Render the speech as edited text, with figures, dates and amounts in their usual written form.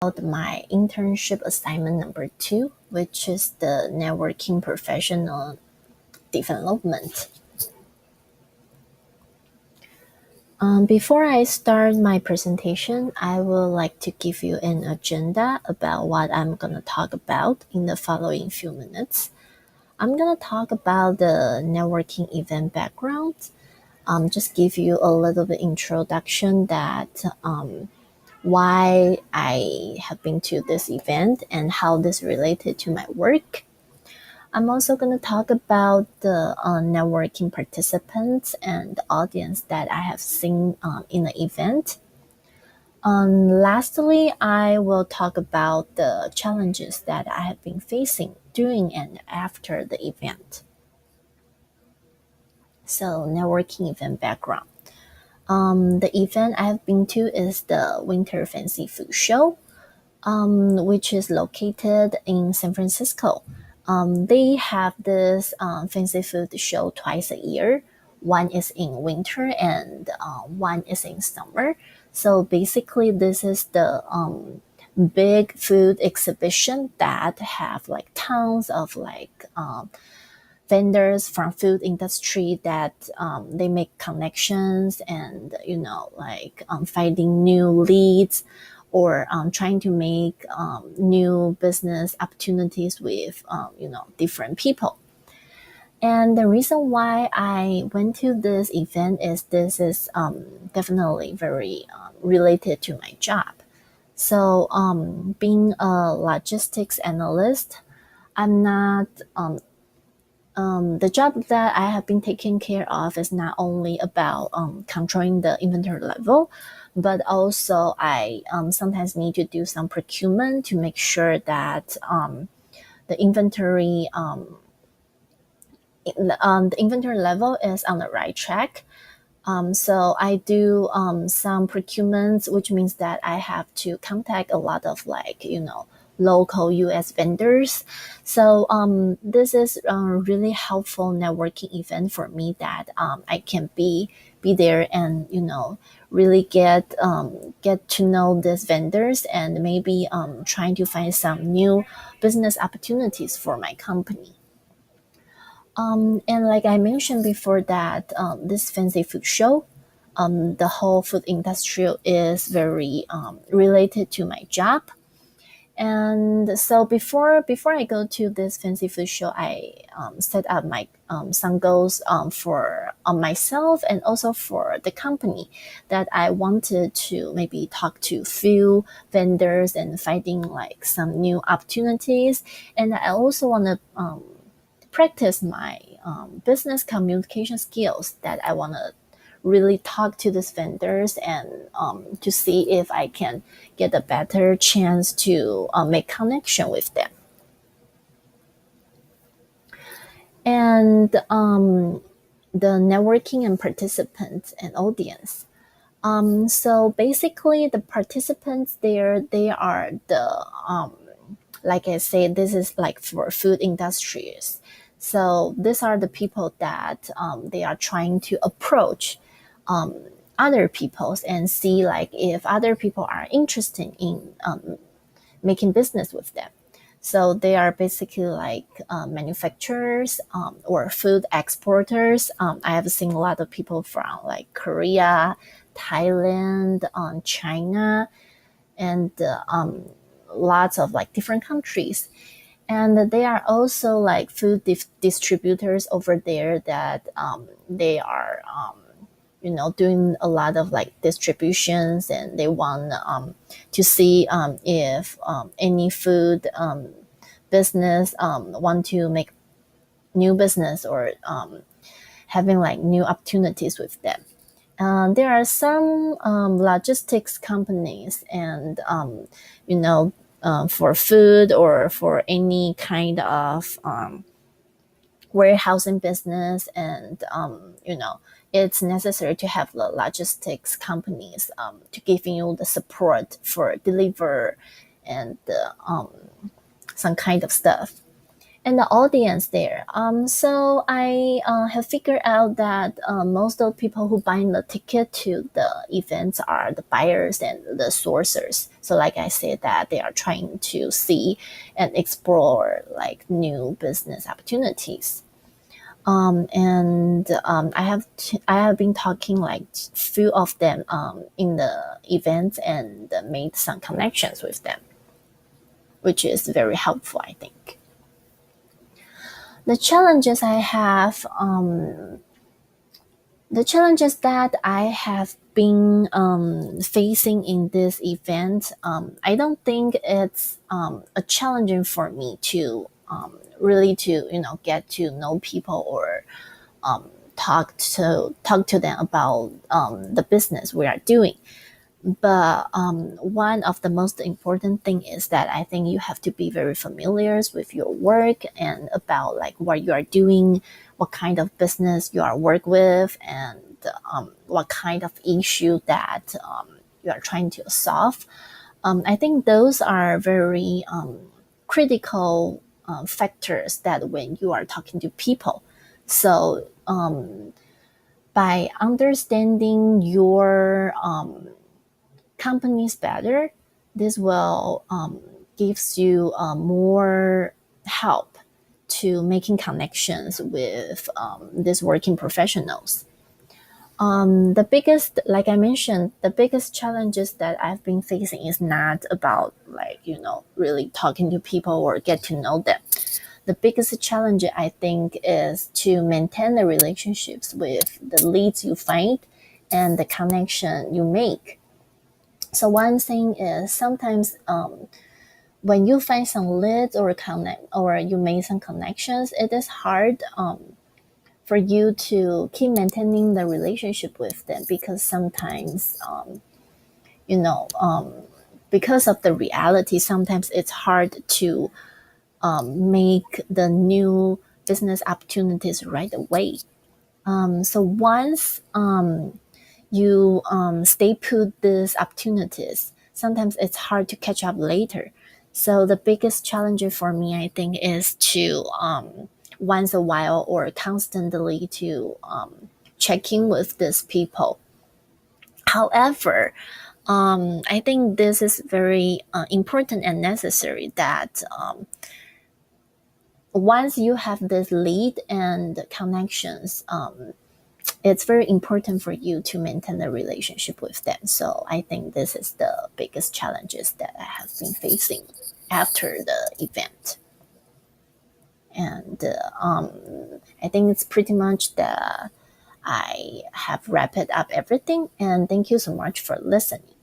about my internship assignment number 2, which is the networking professional development. Before I start my presentation, I would like to give you an agenda about what I'm going to talk about in the following few minutes. I'm going to talk about the networking event background, just give you a little bit introduction that why I have been to this event and how this related to my work. I'm also going to talk about the networking participants and the audience that I have seen in the event. Lastly, I will talk about the challenges that I have been facing during and after the event. So, networking event background. The event I have been to is the Winter Fancy Food Show, which is located in San Francisco. They have this fancy food show twice a year. One is in winter and one is in summer. So basically, this is the big food exhibition that have like tons of vendors from food industry that they make connections and finding new leads or trying to make new business opportunities with different people. And the reason why I went to this event is this is definitely very related to my job. So being a logistics analyst, I'm not the job that I have been taking care of is not only about controlling the inventory level, but also I sometimes need to do some procurement to make sure that the inventory the inventory level is on the right track. So I do some procurements, which means that I have to contact a lot of local US vendors. So this is a really helpful networking event for me that I can be there and really get to know these vendors and maybe trying to find some new business opportunities for my company. And like I mentioned before that this fancy food show, the whole food industry is very related to my job. And so before I go to this fancy food show, I set up my some goals for myself and also for the company that I wanted to maybe talk to few vendors and finding like some new opportunities. And I also want to practice my business communication skills that I want to really talk to these vendors and to see if I can get a better chance to make connection with them. And the networking and participants and audience. So basically, the participants there, they are the like I said, this is like for food industries. So these are the people that they are trying to approach other peoples and see like if other people are interested in making business with them. So they are basically like manufacturers or food exporters. I have seen a lot of people from like Korea, Thailand, China, and lots of like different countries. And they are also like food distributors over there that they are doing a lot of like distributions, and they want to see if any food business want to make new business or having like new opportunities with them. There are some logistics companies and for food or for any kind of warehousing business, and it's necessary to have the logistics companies to give you the support for deliver and some kind of stuff. and the audience there. So I have figured out that most of the people who buying the ticket to the events are the buyers and the sourcers. So like I said, that they are trying to see and explore like new business opportunities. And I have been talking like few of them in the events and made some connections with them, which is very helpful, I think. The challenges I have, the challenges that I have been facing in this event, I don't think it's a challenging for me to really to get to know people or talk to them about the business we are doing. But one of the most important thing is that I think you have to be very familiar with your work and about like what you are doing, what kind of business you are work with, and what kind of issue that you are trying to solve. I think those are very critical factors that when you are talking to people. So by understanding your companies better, this will gives you more help to making connections with these working professionals. The biggest, like I mentioned, the biggest challenges that I've been facing is not about like, really talking to people or get to know them. The biggest challenge I think is to maintain the relationships with the leads you find and the connection you make. So one thing is sometimes when you find some leads or connect or you make some connections, it is hard for you to keep maintaining the relationship with them because sometimes you know because of the reality, sometimes it's hard to make the new business opportunities right away. So once you stay put these opportunities, sometimes it's hard to catch up later. So the biggest challenge for me, I think, is to once a while or constantly to check in with these people. However, I think this is very important and necessary that once you have this lead and connections, it's very important for you to maintain the relationship with them. So I think this is the biggest challenges that I have been facing after the event. And I think it's pretty much I have wrapped up everything. And thank you so much for listening.